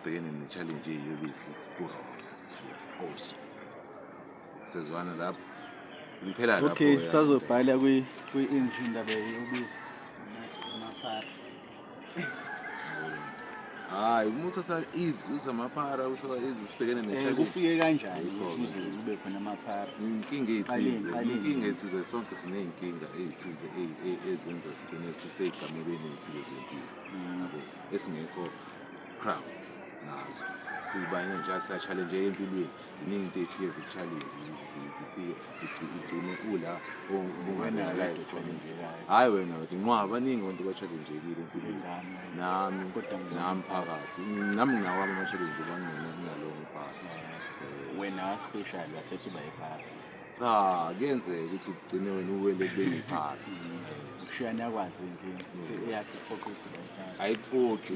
abhekene ne-challenge yeyobisi kurona futhi also. Sezwana lapho kuphela lapho. Okay, sazobhala kwi-industry indaba yobisi amaphara. Hayi, uma uthatha uthi amaphara usho sibhekene ne-challenge. Kufike kanjani ukuthi kuze kube khona amaphara? Inkinga ethize sonke siney'nkinga ey'thize ezenza sigcine sisey'gamekweni ey'thize zempilo. Yabo, esingekho proud nazo. Sibanye nje siya-challenge empilweni. Ziningi into ey'fike zikuchallenge zifike zigcine ula obunganalayizi khona. Hhayi wena nqwaba abaningi abantu ba-challenge-ekile empilweni. Nami phakathi. Nami nginawo ama-challenge bangcono kunalowo mphakathi. Wena special wakhetha uba yiphara. Cha, kuyenzeka ukuthi ugcine wena uwele kubeni yiphara. Ukushiyana yakwazi inkinga. Eyakhe iphoqe ukuthi uba yiphara. Ayiphoqi